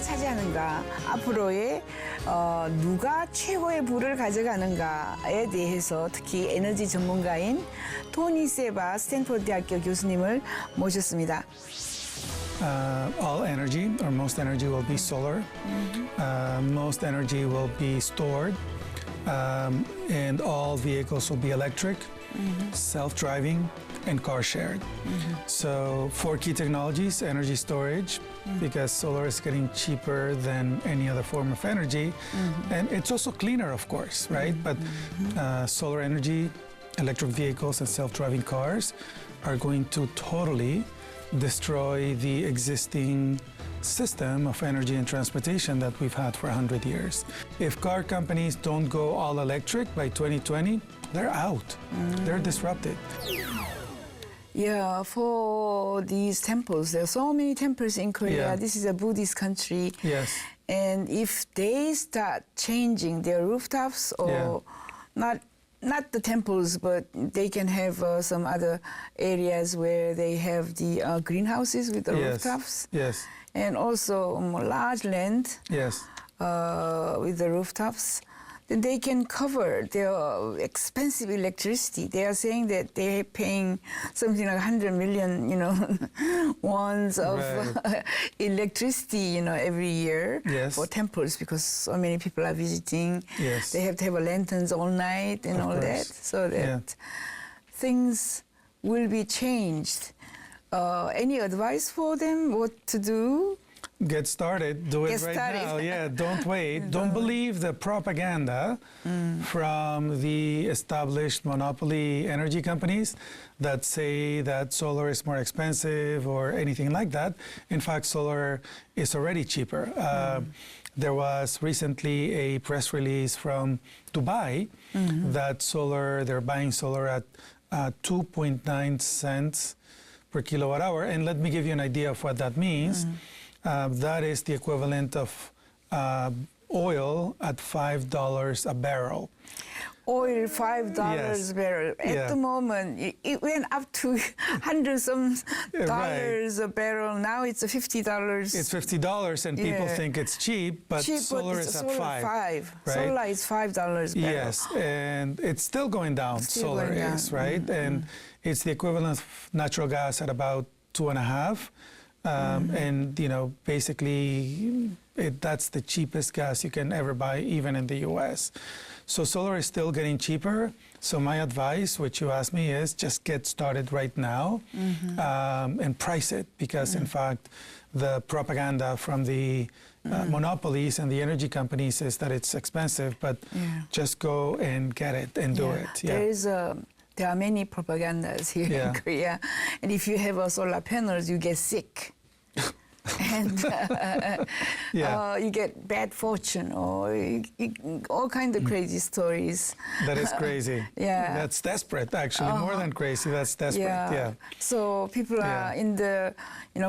차지하는가, 앞으로의 누가 최고의 부를 가져가는가에 대해서 특히 에너지 전문가인 토니세바 스탠포드 대학교 교수님을 모셨습니다. All energy, or most energy, will be solar. Most energy will be stored, and all vehicles will be electric, self-driving, and car shared. So 4 key technologies: energy storage, because solar is getting cheaper than any other form of energy, and it's also cleaner, of course, right? But solar energy, electric vehicles, and self-driving cars are going to totally destroy the existing system of energy and transportation that we've had for 100 years. If car companies don't go all electric by 2020, they're out. They're disrupted. Yeah, for these temples, there are so many temples in Korea. Yeah. This is a Buddhist country. Yes. And if they start changing their rooftops or not the temples, but they can have some other areas where they have the greenhouses with the rooftops. Yes. And also large land Yes. with the rooftops. Then they can cover their expensive electricity. They are saying that they're paying something like 100 million, wons of electricity, every year for temples, because so many people are visiting. Yes. They have to have lanterns all night and all that, so that things will be changed. Any advice for them what to do? Get started. Do it right now. Yeah, don't wait. Don't believe the propaganda from the established monopoly energy companies that say that solar is more expensive or anything like that. In fact, solar is already cheaper. There was recently a press release from Dubai that they're buying solar at 2.9 cents per kilowatt hour. And let me give you an idea of what that means. That is the equivalent of oil at $5 a barrel. Oil $5 a barrel. At the moment, it went up to $100 dollars a barrel. Now it's $50. It's $50, and people think it's cheap, but solar is at $5. Right? Solar is $5 a barrel. Yes, and it's still going down. Solar is, right? And it's the equivalent of natural gas at about 2.5. And basically that's the cheapest gas you can ever buy, even in the US. So solar is still getting cheaper. So my advice, which you asked me, is just get started right now and price it, because in fact the propaganda from the monopolies and the energy companies is that it's expensive, but just go and get it and do it. There are many propagandas here in Korea, and if you have a solar panels, you get sick. And you get bad fortune, or all kinds of crazy stories. That is crazy. That's desperate, actually. More than crazy, that's desperate. So people are in the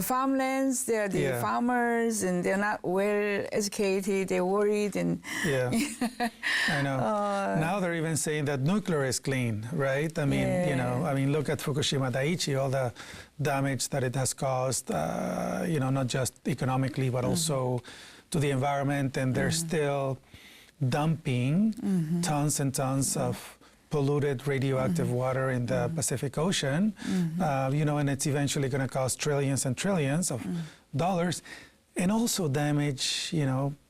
farmlands. They're the farmers, and they're not well educated. They're worried, and I know. Now they're even saying that nuclear is clean, right? I mean, look at Fukushima Daiichi, all the damage that it has caused, not just economically, but also to the environment, and they're still dumping tons and tons of polluted radioactive water in the Pacific Ocean, and it's eventually going to cost trillions and trillions of dollars, and also damage,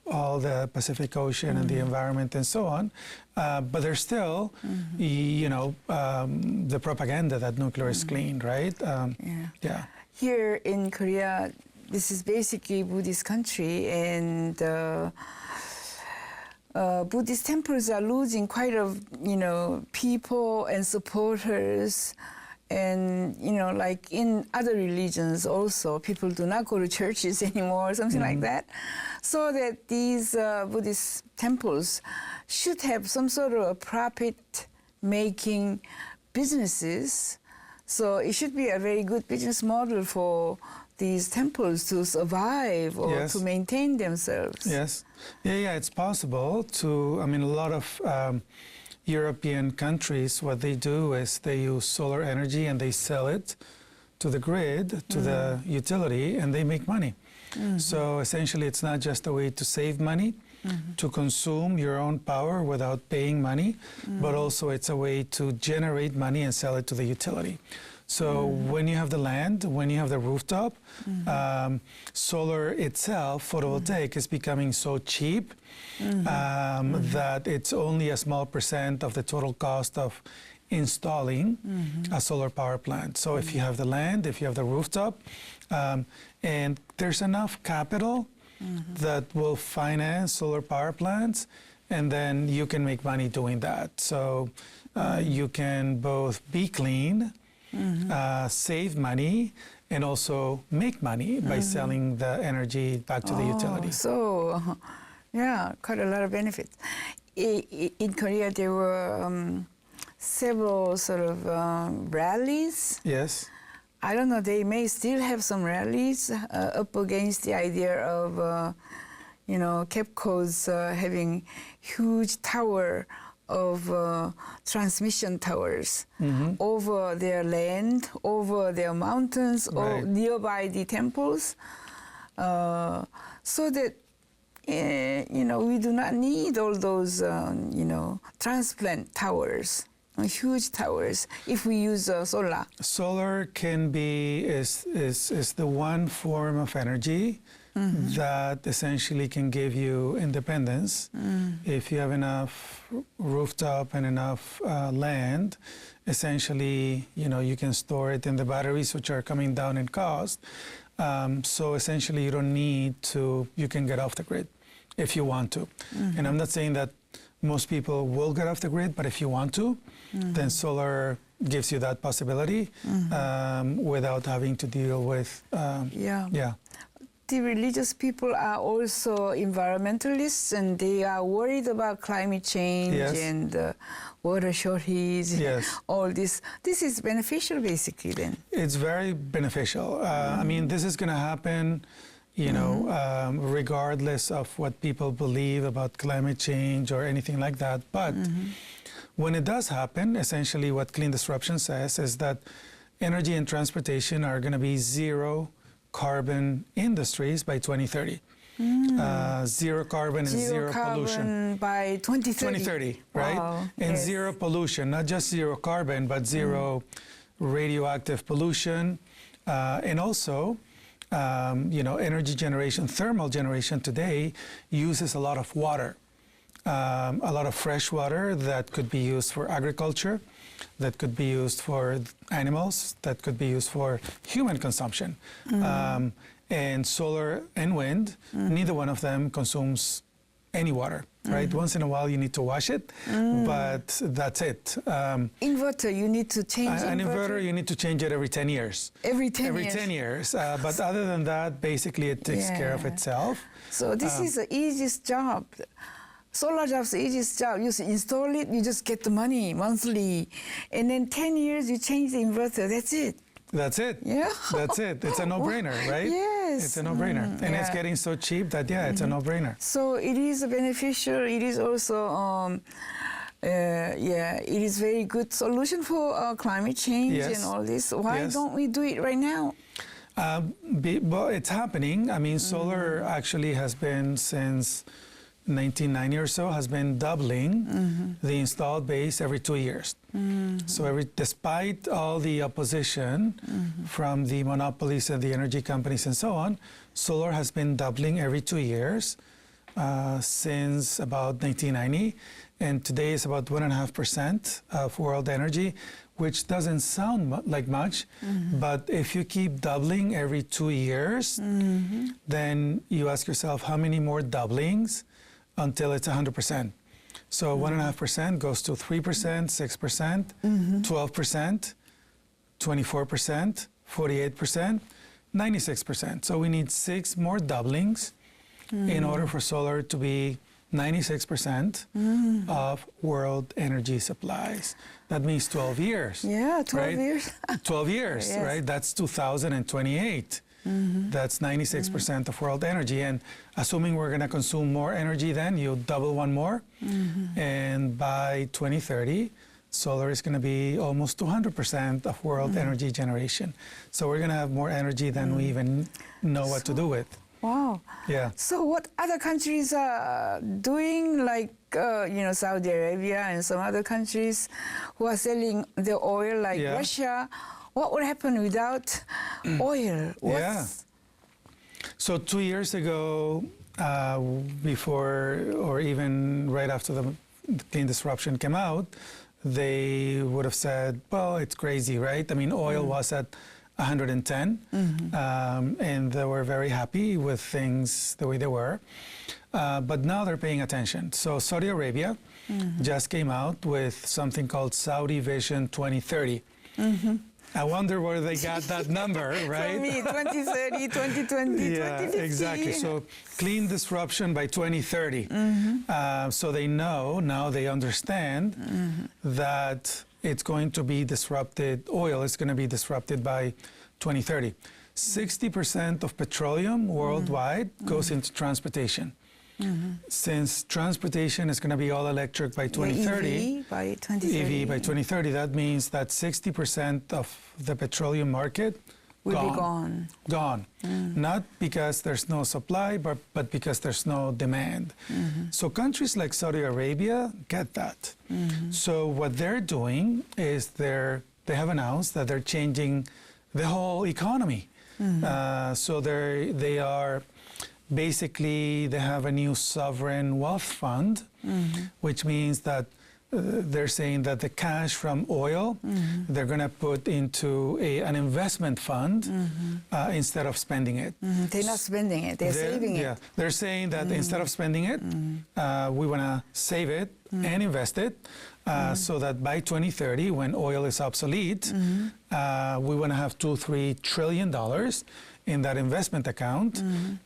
all the Pacific Ocean and the environment and so on. But there's still, the propaganda that nuclear is clean, right? Here in Korea, this is basically Buddhist country, and Buddhist temples are losing quite a people and supporters. And, like in other religions also, people do not go to churches anymore, something like that. So that these Buddhist temples should have some sort of a profit-making businesses. So it should be a very good business model for these temples to survive or to maintain themselves. Yes. Yeah, it's possible to, a lot of European countries, what they do is they use solar energy and they sell it to the grid, to the utility, and they make money. So essentially, it's not just a way to save money, to consume your own power without paying money, but also it's a way to generate money and sell it to the utility. So when you have the land, when you have the rooftop, solar itself, photovoltaic, is becoming so cheap that it's only a small % of the total cost of installing a solar power plant. So if you have the land, if you have the rooftop, and there's enough capital that will finance solar power plants, and then you can make money doing that. So you can both be clean, save money, and also make money by selling the energy back to the utility. So, yeah, quite a lot of benefits. In Korea, there were several sort of rallies. Yes. I don't know, they may still have some rallies up against the idea of, KEPCO's having huge tower of transmission towers over their land, over their mountains, or nearby the temples, so that, we do not need all those, transplant towers. Huge towers if we use solar. Solar can be is the one form of energy that essentially can give you independence. If you have enough rooftop and enough land, essentially, you can store it in the batteries, which are coming down in cost. So essentially, you don't need to. You can get off the grid if you want to. And I'm not saying that most people will get off the grid, but if you want to, then solar gives you that possibility without having to deal with. The religious people are also environmentalists, and they are worried about climate change and water shortage. All this. This is beneficial, basically. Then it's very beneficial. I mean, this is going to happen. Regardless of what people believe about climate change or anything like that. But when it does happen, essentially what Clean Disruption says is that energy and transportation are going to be zero carbon industries by 2030. Zero carbon and zero pollution. By 2030. 2030, right? Wow. And zero pollution, not just zero carbon, but zero radioactive pollution. And also, energy generation, thermal generation today uses a lot of water, a lot of fresh water that could be used for agriculture, that could be used for animals, that could be used for human consumption. And solar and wind, neither one of them consumes any water, right? Once in a while you need to wash it, but that's it. Inverter, you need to change an inverter, you need to change it every 10 years. Every 10 years. Every 10 years. But other than that, basically it takes care of itself. So this is the easiest job. Solar job's the easiest job. You install it, you just get the money monthly. And then 10 years, you change the inverter. That's it. That's it. Yeah. That's it. It's a no-brainer, right? Yes. It's a no-brainer. And it's getting so cheap that, it's a no-brainer. So it is beneficial. It is also, it is very good solution for climate change and all this. Why don't we do it right now? Well, it's happening. I mean, solar actually has been since 1990 or so, has been doubling the installed base every 2 years. So despite all the opposition from the monopolies and the energy companies and so on, solar has been doubling every 2 years since about 1990. And today is about 1.5% of world energy, which doesn't sound like much, but if you keep doubling every 2 years, then you ask yourself how many more doublings until it's 100%. So 1.5% goes to 3%, 6%, 12%, 24%, 48%, 96%. So we need 6 more doublings in order for solar to be 96% of world energy supplies. That means 12 years. Yeah, 12 years. 12 years, right? That's 2028. That's 96% of world energy. And assuming we're going to consume more energy then, you double one more. And by 2030, solar is going to be almost 200% of world energy generation. So we're going to have more energy than we even know what to do with. Wow. Yeah. So what other countries are doing, like, Saudi Arabia and some other countries who are selling the oil, like Russia? What would happen without oil? Yeah. So 2 years ago, before or even right after the clean disruption came out, they would have said, well, it's crazy, right? I mean, oil was at 110, and they were very happy with things the way they were. But now they're paying attention. So Saudi Arabia just came out with something called Saudi Vision 2030. I wonder where they got that number, right? For me, 2030, 2020, yeah, 2050. Exactly. So clean disruption by 2030. So they know, now they understand that it's going to be disrupted, oil is going to be disrupted by 2030. 60% of petroleum worldwide goes into transportation. Since transportation is going to be all electric by 2030, EV by 2030. EV by 2030, that means that 60% of the petroleum market will be gone. Gone. Not because there's no supply, but because there's no demand. So countries like Saudi Arabia get that. So what they're doing is they have announced that they're changing the whole economy. So they are basically, they have a new sovereign wealth fund, which means that they're saying that the cash from oil, they're going to put into an investment fund instead of spending it. They're not spending it, they're saving it. They're saying that instead of spending it, we want to save it and invest it so that by 2030, when oil is obsolete, we want to have $2-3 trillion in that investment account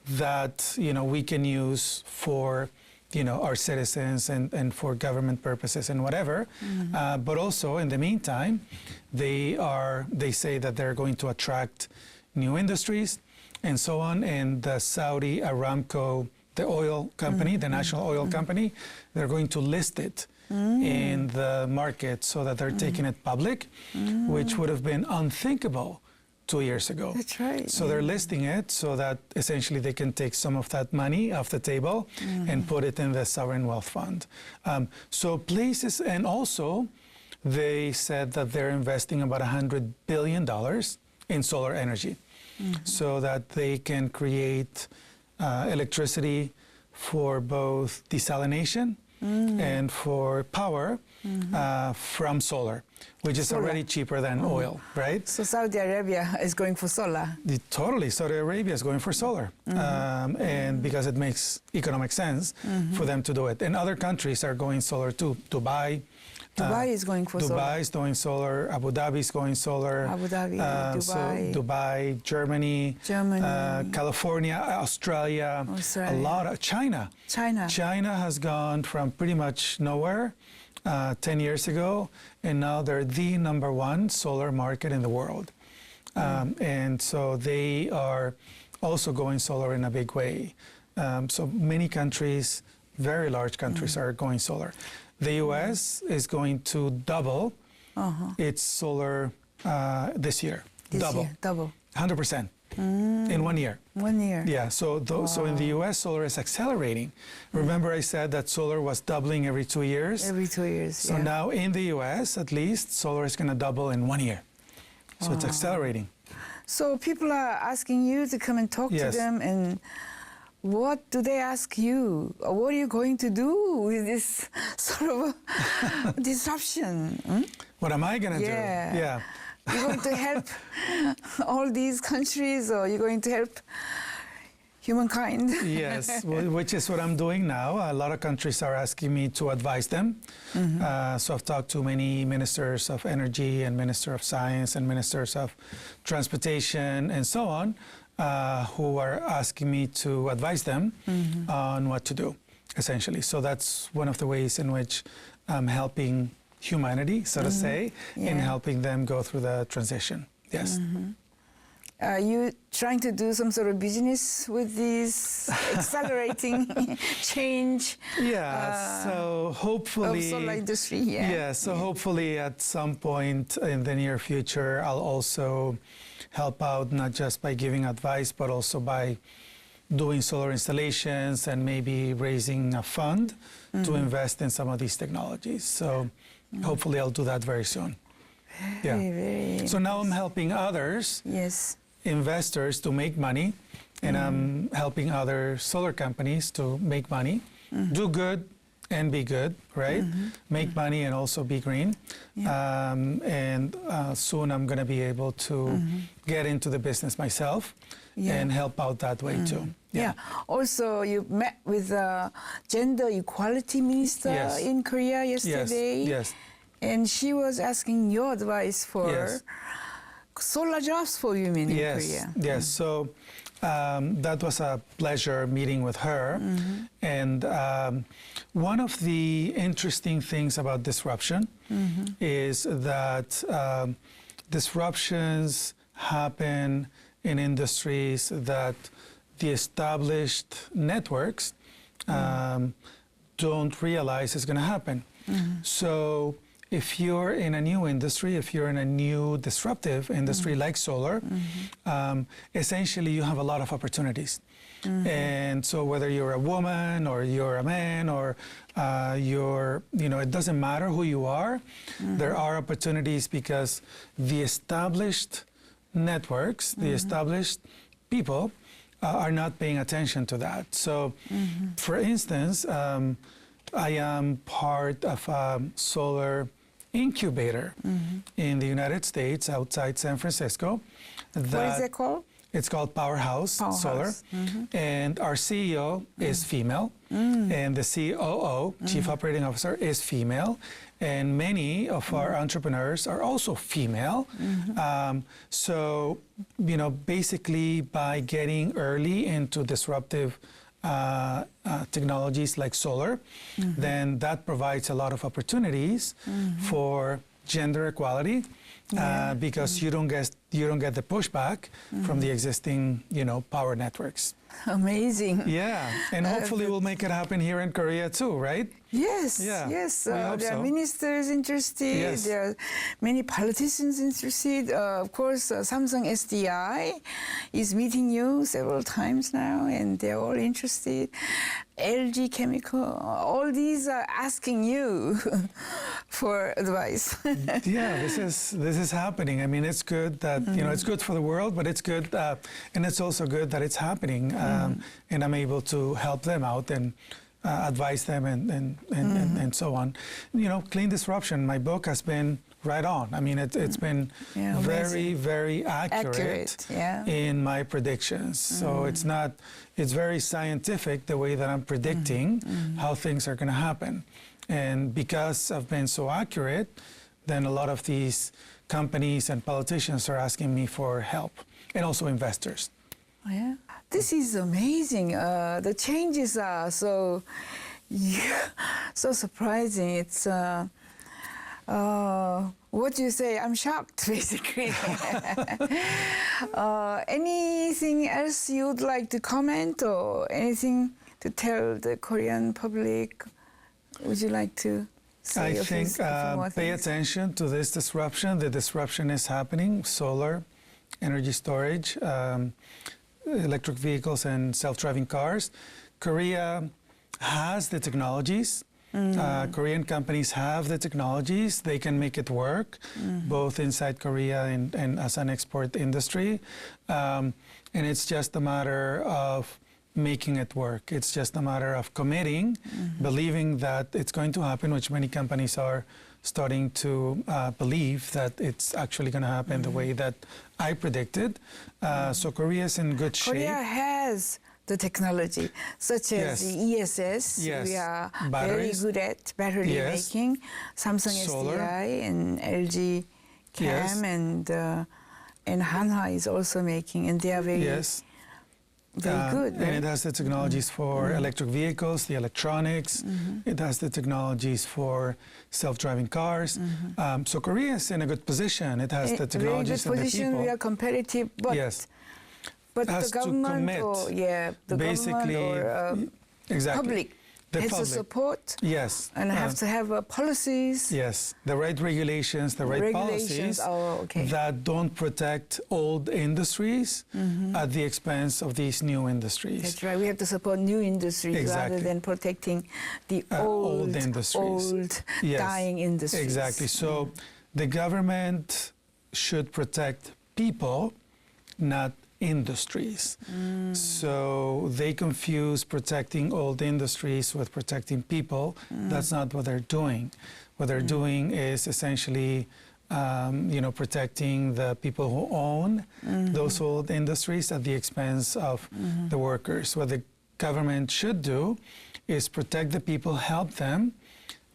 that we can use for our citizens and for government purposes and whatever. But also in the meantime, they say that they're going to attract new industries and so on. And the Saudi Aramco, the oil company, the national oil company, they're going to list it in the market so that they're taking it public, which would have been unthinkable 2 years ago. That's right. So they're listing it so that essentially they can take some of that money off the table and put it in the sovereign wealth fund. So places, and also they said that they're investing about $100 billion in solar energy so that they can create electricity for both desalination and for power from solar, which is already cheaper than oil, right? So Saudi Arabia is going for solar. Totally, Saudi Arabia is going for solar, and because it makes economic sense for them to do it. And other countries are going solar too. Dubai is going for solar. Dubai is going solar. Abu Dhabi is going solar. Abu Dhabi, Dubai. So Dubai, Germany, California, Australia, a lot of China. China has gone from pretty much nowhere 10 years ago, and now they're the #1 solar market in the world. And so they are also going solar in a big way. So many countries, very large countries, are going solar. The U.S. is going to double its solar this year. Double. 100% in 1 year. 1 year. Yeah, so so in the U.S., solar is accelerating. Remember I said that solar was doubling every 2 years? Every 2 years, So now in the U.S., at least, solar is going to double in 1 year. So it's accelerating. So people are asking you to come and talk to them, and what do they ask you? What are you going to do with this sort of disruption? What am I going to do? Yeah. You're going to help all these countries, or you're going to help humankind? Yes, which is what I'm doing now. A lot of countries are asking me to advise them. So I've talked to many ministers of energy and minister of science and ministers of transportation and so on, who are asking me to advise them on what to do, essentially. So that's one of the ways in which I'm helping humanity, so to say, in helping them go through the transition. Yes. Are you trying to do some sort of business with this accelerating change? Yeah, so hopefully... Of solar industry, Yeah, so hopefully at some point in the near future, I'll also help out, not just by giving advice, but also by doing solar installations and maybe raising a fund to invest in some of these technologies. So hopefully I'll do that very soon. Very So now I'm helping others, investors, to make money, and I'm helping other solar companies to make money, do good and be good, right? Make money and also be green. And soon I'm going to be able to get into the business myself and help out that way too. Yeah. Also, you met with the gender equality minister in Korea yesterday. Yes. And she was asking your advice for solar jobs for women in Korea. Yes. So that was a pleasure meeting with her. And one of the interesting things about disruption is that disruptions happen in industries that the established networks don't realize is going to happen. So if you're in a new industry, if you're in a new disruptive industry like solar, essentially you have a lot of opportunities. And so whether you're a woman or you're a man or it doesn't matter who you are, there are opportunities because the established networks, the established people are not paying attention to that. So for instance, I am part of a solar incubator in the United States outside San Francisco. What is it called? It's called Powerhouse Solar. And our CEO is female. And the COO, Chief Operating Officer, is female. And many of our entrepreneurs are also female. So, basically by getting early into disruptive technologies like solar, then that provides a lot of opportunities for gender equality because you don't get the pushback from the existing power networks. Amazing. Yeah, and hopefully we'll make it happen here in Korea too, right? Yes, Yeah, yes. we hope there so. are ministers interested. Yes. There are many politicians interested. Of course, Samsung SDI is meeting you several times now, and they're all interested. LG Chemical, all these are asking you for advice. Yeah, this is happening. I mean, it's good that it's good for the world, but it's good, and it's also good that it's happening, and I'm able to help them out and advise them and so on. Clean disruption. My book has been right on. I mean, it's been very, very accurate in my predictions. So it's very scientific the way that I'm predicting how things are going to happen. And because I've been so accurate, then a lot of these companies and politicians are asking me for help, and also investors. Oh, yeah. This is amazing. The changes are so surprising. It's what do you say? I'm shocked, basically. Anything else you'd like to comment, or anything to tell the Korean public? Would you like to say I think more pay things? attention to this disruption. The disruption is happening. Solar, energy storage, electric vehicles and self-driving cars. Korea has the technologies. Korean companies have the technologies. They can make it work, both inside Korea and as an export industry. And it's just a matter of making it work. It's just a matter of committing, believing that it's going to happen, which many companies are starting to believe that it's actually going to happen the way that I predicted. So Korea is in good shape. Korea has the technology, such as the ESS. We are Batteries. very good at battery making. Samsung Solar. SDI and LG Chem and Hanwha is also making, and they are very Very good. And it has the technologies for electric vehicles, the electronics. It has the technologies for self-driving cars. So Korea is in a good position. It has the technologies very good and the position. people. We are competitive, but Yes. but Has the to government commit. or the Basically, government or exactly. public The has to public. support Yes. and have to have policies. Yes, the right regulations, the right Regulations, policies that don't protect old industries at the expense of these new industries. That's right. We have to support new industries Exactly. rather than protecting the Old industries. old Yes, dying industries. Exactly. So the government should protect people, not industries. So they confuse protecting old industries with protecting people. That's not what they're doing. What they're doing is essentially, protecting the people who own those old industries at the expense of the workers. What the government should do is protect the people, help them,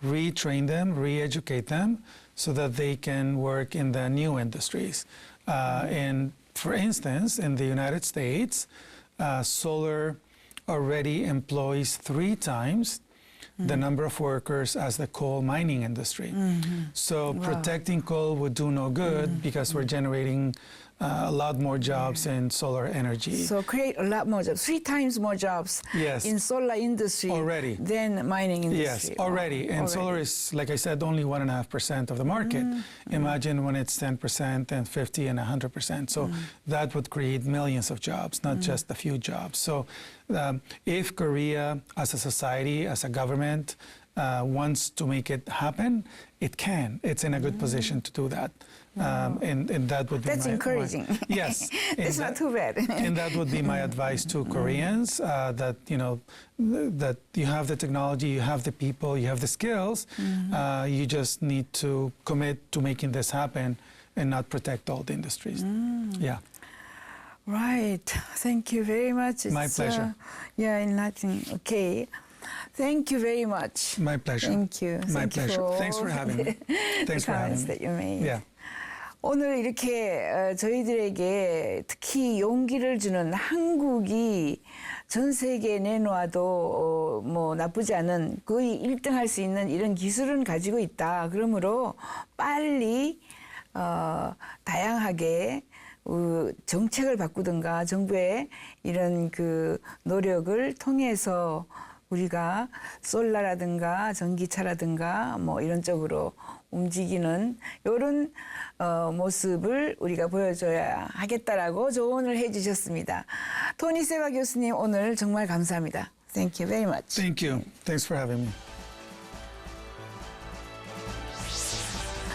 retrain them, re-educate them, so that they can work in the new industries. And for instance, in the United States, solar already employs 3 times the number of workers as the coal mining industry. So protecting coal would do no good because we're generating a lot more jobs in solar energy. So create a lot more jobs, 3 times more jobs in solar industry Already. than mining industry. Yes, already. And solar is, like I said, only 1.5% of the market. Imagine when it's 10% and 50 and 100%. So that would create millions of jobs, not just a few jobs. So if Korea, as a society, as a government, wants to make it happen, it can. It's in a good position to do that. And that would be That's encouraging. Yes. That's not too bad. And that would be my advice to Koreans, that that you have the technology, you have the people, you have the skills. You just need to commit to making this happen and not protect old industries. Yeah. Right. Thank you very much. My pleasure. Enlightening. Okay. Thank you very much. My pleasure. Thank you. My Thank you pleasure. Thanks for having me. Thanks for having comments me. that you made. Yeah. 오늘 이렇게 저희들에게 특히 용기를 주는 한국이 전 세계에 내놓아도 뭐 나쁘지 않은 거의 1등 할 수 있는 이런 기술은 가지고 있다. 그러므로 빨리 다양하게 정책을 바꾸든가 정부의 이런 그 노력을 통해서 우리가 솔라라든가 전기차라든가 뭐 이런 쪽으로 움직이는 이런 모습을 우리가 보여줘야 하겠다라고 조언을 해주셨습니다. 토니세바 교수님 오늘 정말 감사합니다. Thank you very much. Thank you. Thanks for having me.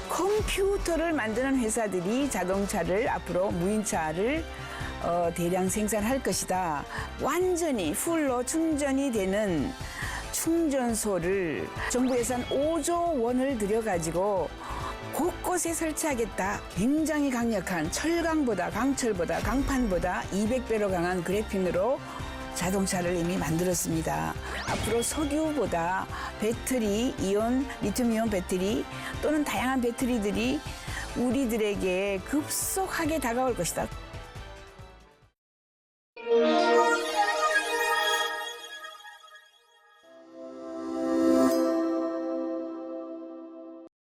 컴퓨터를 만드는 회사들이 자동차를 앞으로 무인차를 대량 생산할 것이다. 완전히 풀로 충전이 되는 충전소를 정부 예산 5조 원을 들여가지고 곳곳에 설치하겠다. 굉장히 강력한 철강보다 강철보다 강판보다 200배로 강한 그래핀으로 자동차를 이미 만들었습니다. 앞으로 석유보다 배터리, 리튬이온 배터리 또는 다양한 배터리들이 우리들에게 급속하게 다가올 것이다.